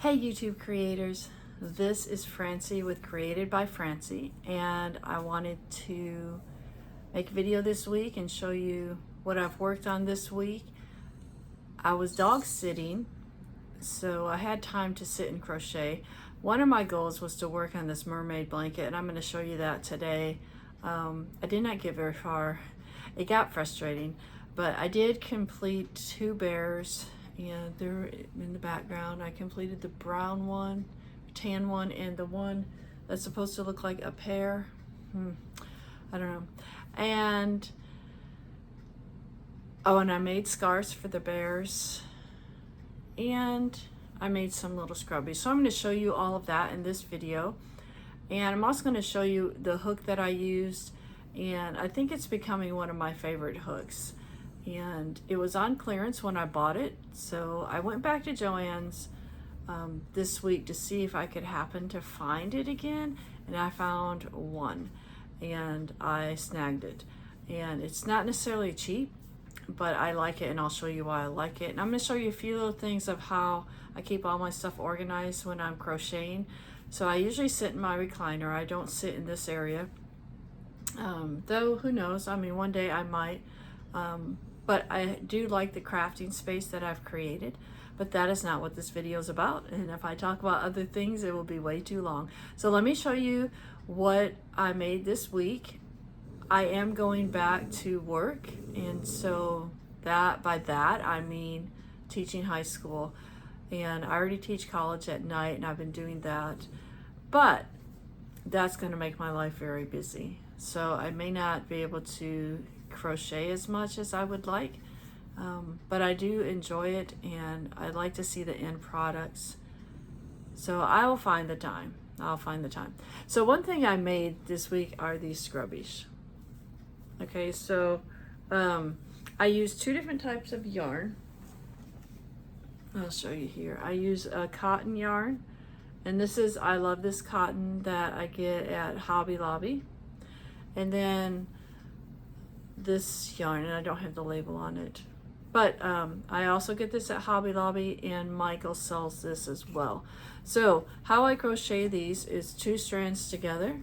Hey YouTube creators, this is Francie with Created by Francie, and I wanted to make a video this week and show you what I've worked on this week. I was dog sitting, so I had time to sit and crochet. One of my goals was to work on this mermaid blanket, and I'm going to show you that today. I did not get very far. It got frustrating, but I did complete two bears. Yeah, they're in the background. I completed the brown one, tan one, and the one that's supposed to look like a pear. I don't know. And I made scarves for the bears, and I made some little scrubbies. So I'm going to show you all of that in this video, and I'm also going to show you the hook that I used, and I think it's becoming one of my favorite hooks. And it was on clearance when I bought it, so I went back to Joann's this week to see if I could happen to find it again, and I found one and I snagged it. And it's not necessarily cheap, but I like it, and I'll show you why I like it. And I'm going to show you a few little things of how I keep all my stuff organized when I'm crocheting. So I usually sit in my recliner. I don't sit in this area, though who knows, I mean, one day I might. But I do like the crafting space that I've created, but that is not what this video is about. And if I talk about other things, it will be way too long. So let me show you what I made this week. I am going back to work, and so by that I mean teaching high school, and I already teach college at night, and I've been doing that, but that's going to make my life very busy. So I may not be able to crochet as much as I would like, but I do enjoy it, and I like to see the end products. So I will find the time. I'll find the time. So one thing I made this week are these scrubbies. Okay, so I use two different types of yarn. I'll show you here. I use a cotton yarn, and I love this cotton that I get at Hobby Lobby. And then this yarn, and I don't have the label on it, but I also get this at Hobby Lobby, and Michael sells this as well. So how I crochet these is two strands together,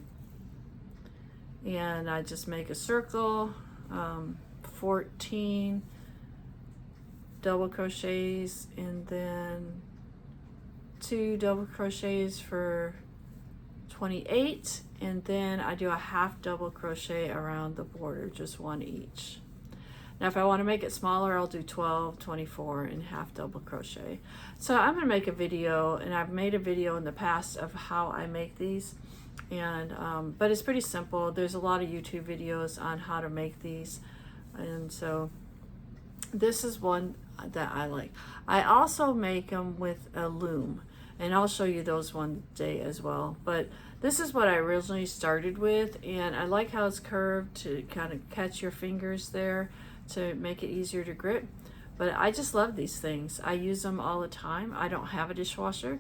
and I just make a circle, 14 double crochets, and then 2 double crochets for 28, and then I do a half double crochet around the border, just one each. Now if I want to make it smaller, I'll do 12, 24, and half double crochet. So I'm going to make a video, and I've made a video in the past of how I make these, and but it's pretty simple. There's a lot of YouTube videos on how to make these, and so this is one that I like. I also make them with a loom, and I'll show you those one day as well. But this is what I originally started with, and I like how it's curved to kind of catch your fingers there to make it easier to grip. But I just love these things. I use them all the time. I don't have a dishwasher,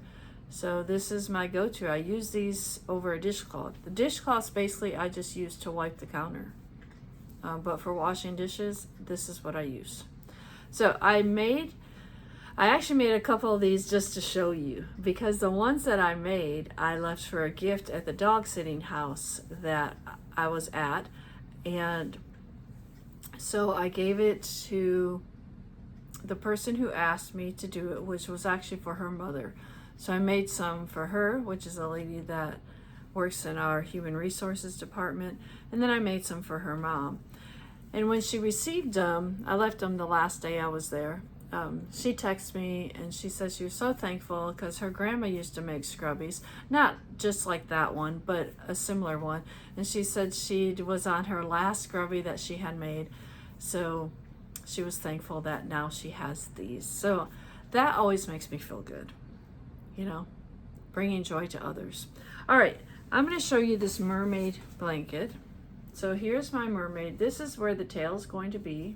so this is my go-to. I use these over a dishcloth. The dishcloths basically I just use to wipe the counter. But for washing dishes, this is what I use. So I actually made a couple of these just to show you, because the ones that I made, I left for a gift at the dog sitting house that I was at, and so I gave it to the person who asked me to do it, which was actually for her mother. So I made some for her, which is a lady that works in our human resources department, and then I made some for her mom. And when she received them, I left them the last day I was there. She texted me, and she said she was so thankful because her grandma used to make scrubbies, not just like that one, but a similar one. And she said she was on her last scrubby that she had made, so she was thankful that now she has these. So that always makes me feel good, you know, bringing joy to others. All right, I'm going to show you this mermaid blanket. So here's my mermaid. This is where the tail is going to be,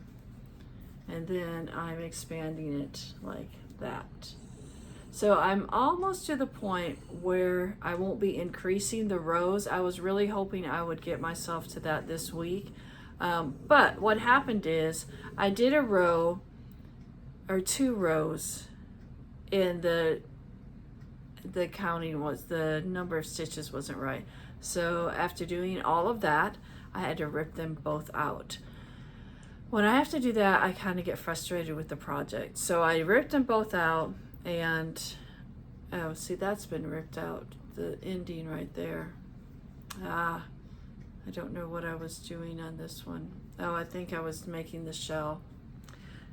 and then I'm expanding it like that. So I'm almost to the point where I won't be increasing the rows. I was really hoping I would get myself to that this week, but what happened is I did a row or 2 rows in the the counting was, the number of stitches wasn't right. So after doing all of that, I had to rip them both out. When I have to do that, I kind of get frustrated with the project. So I ripped them both out, and oh, see, that's been ripped out, the ending right there. I don't know what I was doing on this one. Oh, I think I was making the shell.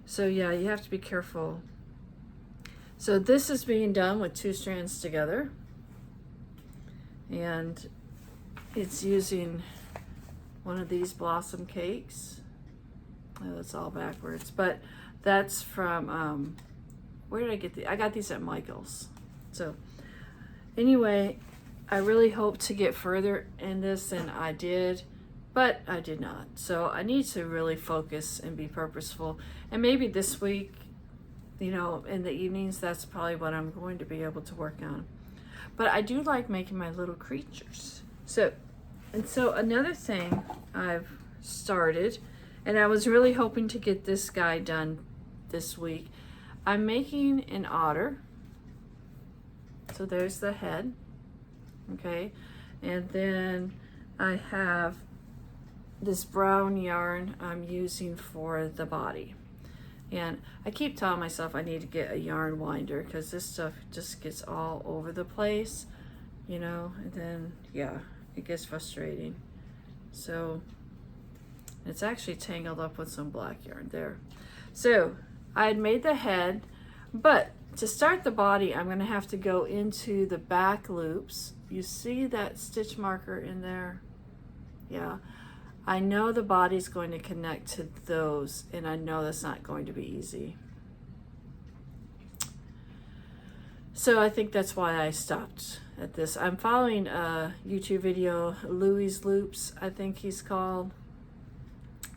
So yeah, you have to be careful. So this is being done with 2 strands together, and it's using one of these blossom cakes. Oh, it's all backwards, but that's from, where did I get these? I got these at Michael's. So anyway, I really hope to get further in this than I did, but I did not. So I need to really focus and be purposeful. And maybe this week, you know, in the evenings, that's probably what I'm going to be able to work on. But I do like making my little creatures. So another thing I've started, and I was really hoping to get this guy done this week. I'm making an otter. So there's the head, okay? And then I have this brown yarn I'm using for the body. And I keep telling myself I need to get a yarn winder because this stuff just gets all over the place, you know, and then, yeah, it gets frustrating. So it's actually tangled up with some black yarn there. So I had made the head, but to start the body, I'm gonna have to go into the back loops. You see that stitch marker in there? Yeah. I know the body's going to connect to those, and I know that's not going to be easy. So I think that's why I stopped at this. I'm following a YouTube video, Louie's Loops, I think he's called.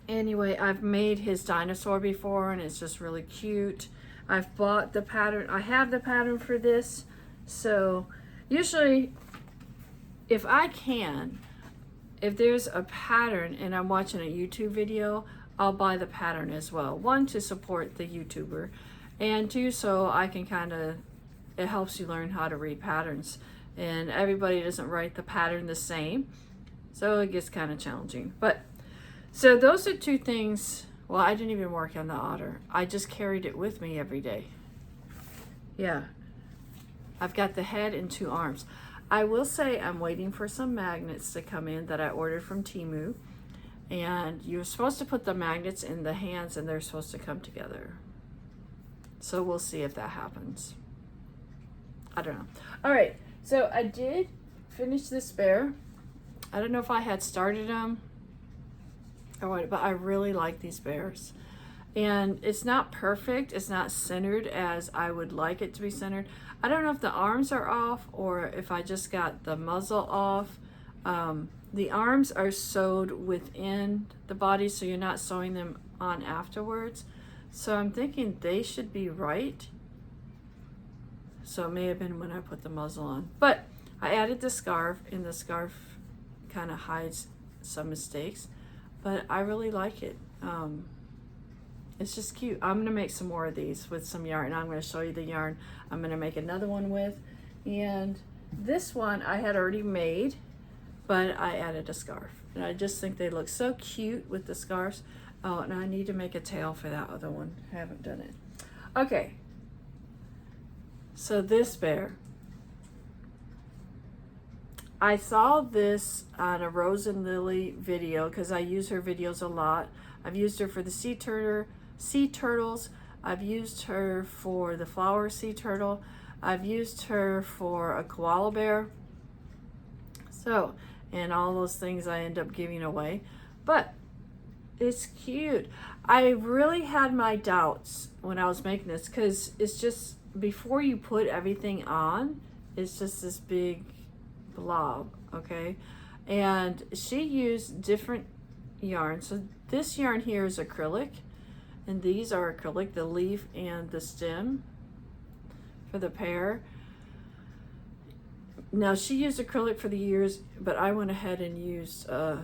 Anyway, I've made his dinosaur before, and it's just really cute. I've bought the pattern. I have the pattern for this. So usually, if I can, if there's a pattern and I'm watching a YouTube video, I'll buy the pattern as well. One, to support the YouTuber, and two, so I can kind of, it helps you learn how to read patterns. And everybody doesn't write the pattern the same, so it gets kind of challenging. But so those are 2 things. Well, I didn't even work on the otter. I just carried it with me every day. Yeah. I've got the head and 2 arms. I will say I'm waiting for some magnets to come in that I ordered from Temu. And you're supposed to put the magnets in the hands and they're supposed to come together. So we'll see if that happens. I don't know. All right. So I did finish this bear. I don't know if I had started them. But I really like these bears, and it's not perfect. It's not centered as I would like it to be centered. I don't know if the arms are off or if I just got the muzzle off. The arms are sewed within the body, so you're not sewing them on afterwards. So I'm thinking they should be right. So it may have been when I put the muzzle on, but I added the scarf, and the scarf kind of hides some mistakes. But I really like it. It's just cute. I'm gonna make some more of these with some yarn. I'm gonna show you the yarn I'm gonna make another one with. And this one I had already made, but I added a scarf. And I just think they look so cute with the scarves. Oh, and I need to make a tail for that other one. I haven't done it. Okay. So this bear. I saw this on a Rose and Lily video because I use her videos a lot. I've used her for the sea turtles. I've used her for the flower sea turtle. I've used her for a koala bear. So, and all those things I end up giving away. But it's cute. I really had my doubts when I was making this because it's just, before you put everything on, it's just this big blob, okay? And she used different yarn. So this yarn here is acrylic, and these are acrylic, the leaf and the stem for the pear. Now she used acrylic for the ears, but I went ahead and used a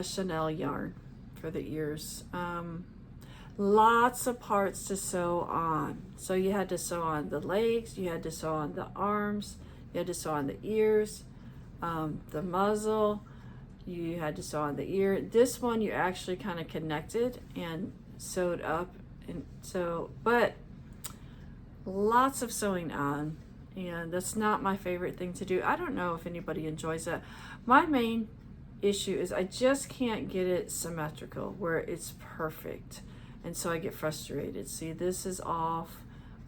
Chanel yarn for the ears. Lots of parts to sew on. So you had to sew on the legs, you had to sew on the arms, You had to sew on the ears, the muzzle, you had to sew on the ear. This one you actually kind of connected and sewed up, and so, but lots of sewing on, and that's not my favorite thing to do. I don't know if anybody enjoys that. My main issue is I just can't get it symmetrical where it's perfect, and so I get frustrated. See, this is off,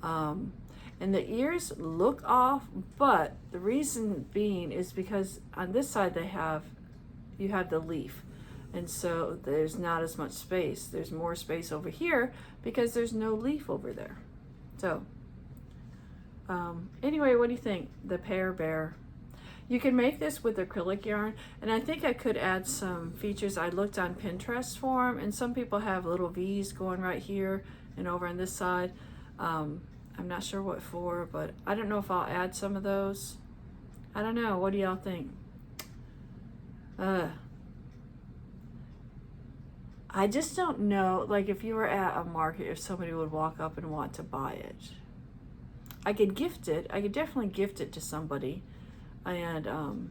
and the ears look off, but the reason being is because on this side you have the leaf, and so there's not as much space. There's more space over here because there's no leaf over there. So anyway, what do you think? The Pear Bear. You can make this with acrylic yarn, and I think I could add some features. I looked on Pinterest for them, and some people have little V's going right here and over on this side. I'm not sure what for, but I don't know if I'll add some of those. I don't know. What do y'all think? I just don't know, like if you were at a market, if somebody would walk up and want to buy it. I could gift it. I could definitely gift it to somebody. And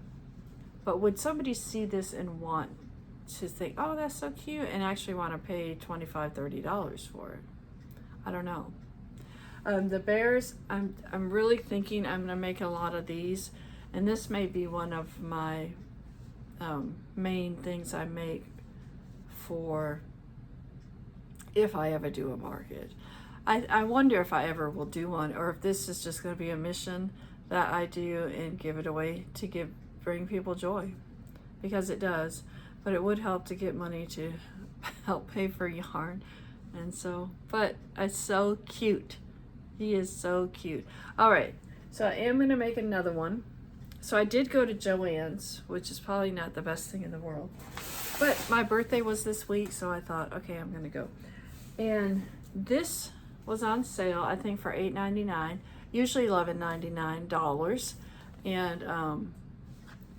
but would somebody see this and want to think, oh, that's so cute, and actually want to pay $25, $30 for it? I don't know. The bears, I'm really thinking I'm gonna make a lot of these, and this may be one of my main things I make for if I ever do a market. I wonder if I ever will do one, or if this is just going to be a mission that I do and give it away to bring people joy, because it does. But it would help to get money to help pay for yarn, and so. But it's so cute. He is so cute. All right, so I am going to make another one. So I did go to Joann's, which is probably not the best thing in the world, but my birthday was this week, so I thought, okay, I'm going to go. And this was on sale, I think, for $8.99, usually $11.99. And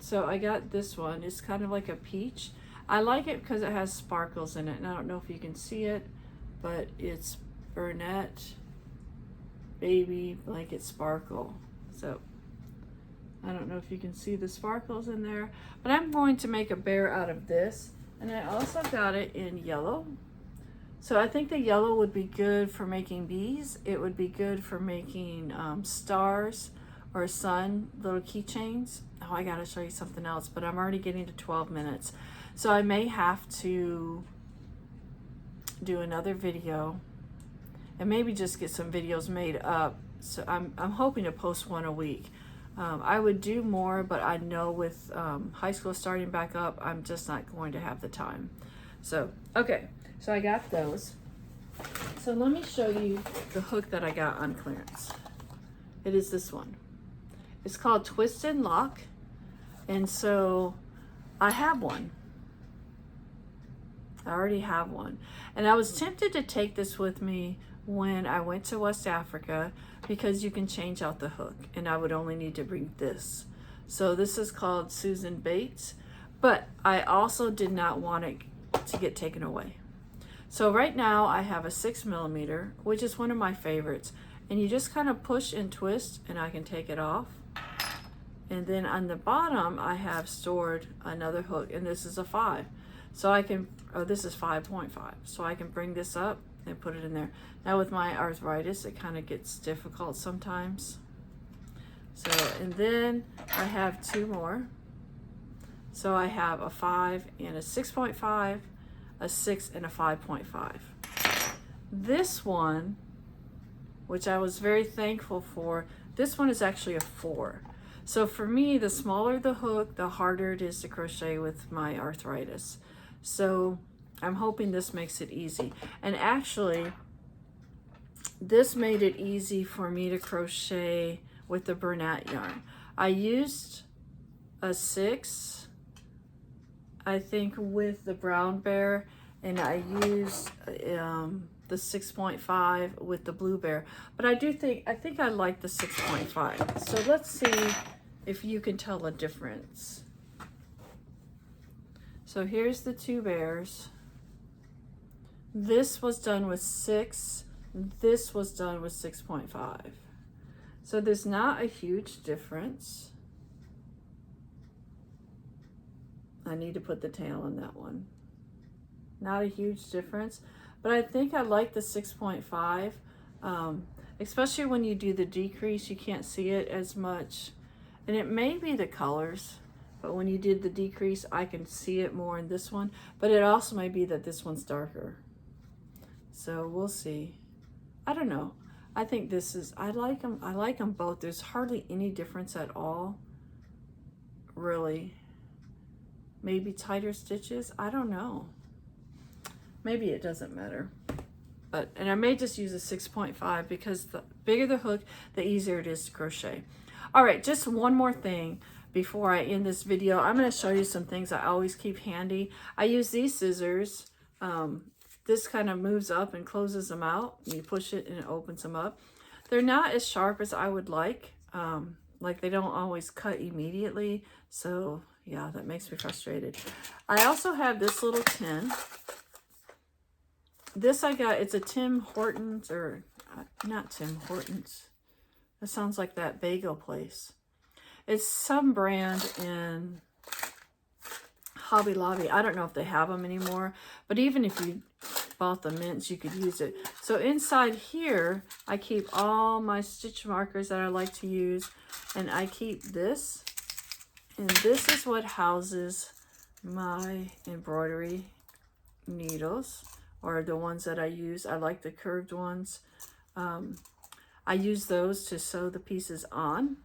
so I got this one. It's kind of like a peach. I like it because it has sparkles in it, and I don't know if you can see it, but it's Bernette Baby Blanket Sparkle. So I don't know if you can see the sparkles in there, but I'm going to make a bear out of this. And I also got it in yellow. So I think the yellow would be good for making bees. It would be good for making stars or sun, little keychains. Oh, I gotta show you something else, but I'm already getting to 12 minutes. So I may have to do another video and maybe just get some videos made up. So I'm hoping to post one a week. I would do more, but I know with high school starting back up, I'm just not going to have the time. So, okay, so I got those. So let me show you the hook that I got on clearance. It is this one. It's called Twist and Lock. And so I have one. I already have one. And I was tempted to take this with me when I went to West Africa, because you can change out the hook, and I would only need to bring this. So this is called Susan Bates, but I also did not want it to get taken away. So right now I have a 6mm, which is one of my favorites, and you just kind of push and twist and I can take it off. And then on the bottom I have stored another hook, and this is a 5. So I can, oh, this is 5.5. So I can bring this up and put it in there. Now with my arthritis, it kind of gets difficult sometimes. So, and then I have 2 more. So I have a 5 and a 6.5, a 6 and a 5.5. This one, which I was very thankful for, this one is actually a 4. So for me, the smaller the hook, the harder it is to crochet with my arthritis. So I'm hoping this makes it easy. And actually, this made it easy for me to crochet with the Bernat yarn. I used a 6, I think, with the brown bear, and I used the 6.5 with the blue bear. But I think I like the 6.5. So let's see if you can tell a difference. So here's the 2 bears. This was done with 6. This was done with 6.5. So there's not a huge difference. I need to put the tail on that one. Not a huge difference, but I think I like the 6.5. Especially when you do the decrease, you can't see it as much. And it may be the colors, but when you did the decrease, I can see it more in this one. But it also may be that this one's darker. So we'll see. I don't know. I think this is, I like them both. There's hardly any difference at all, really. Maybe tighter stitches, I don't know. Maybe it doesn't matter. And I may just use a 6.5 because the bigger the hook, the easier it is to crochet. All right, just one more thing before I end this video. I'm going to show you some things I always keep handy. I use these scissors. This kind of moves up and closes them out. You push it and it opens them up. They're not as sharp as I would like. Like they don't always cut immediately. So yeah, that makes me frustrated. I also have this little tin. This I got, it's a Tim Hortons, or not Tim Hortons. That sounds like that bagel place. It's some brand in Hobby Lobby. I don't know if they have them anymore, but even if you bought the mints, you could use it. So inside here, I keep all my stitch markers that I like to use, and I keep this. And this is what houses my embroidery needles, or the ones that I use. I like the curved ones. I use those to sew the pieces on.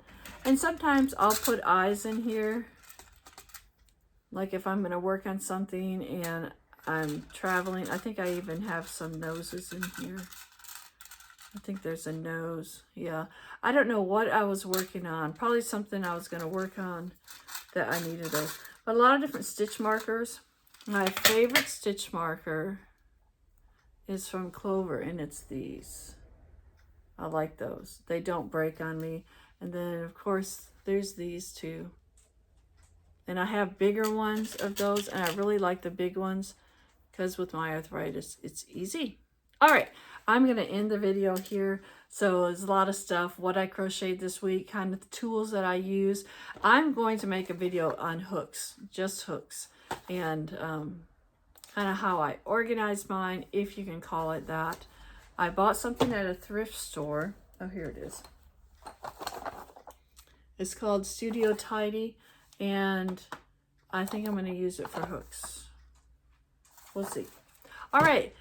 And sometimes I'll put eyes in here. Like if I'm going to work on something and I'm traveling. I think I even have some noses in here. I think there's a nose. Yeah. I don't know what I was working on. Probably something I was going to work on that I needed those. But a lot of different stitch markers. My favorite stitch marker is from Clover, and it's these. I like those. They don't break on me. And then, of course, there's these two. And I have bigger ones of those, and I really like the big ones because with my arthritis, it's easy. All right, I'm going to end the video here. So there's a lot of stuff, what I crocheted this week, kind of the tools that I use. I'm going to make a video on hooks, just hooks, and kind of how I organize mine, if you can call it that. I bought something at a thrift store. Oh, here it is. It's called Studio Tidy, and I think I'm going to use it for hooks. We'll see. All right.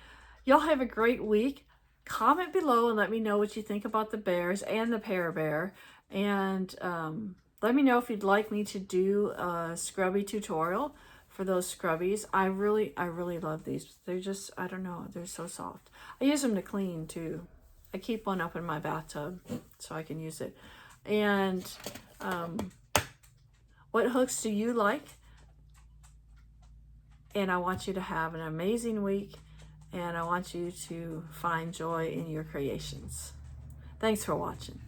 Y'all have a great week. Comment below and let me know what you think about the bears and the Pear Bear. And let me know if you'd like me to do a scrubby tutorial for those scrubbies. I really love these. They're just, I don't know, they're so soft. I use them to clean too. I keep one up in my bathtub so I can use it. And what hooks do you like? And I want you to have an amazing week, and I want you to find joy in your creations. Thanks for watching.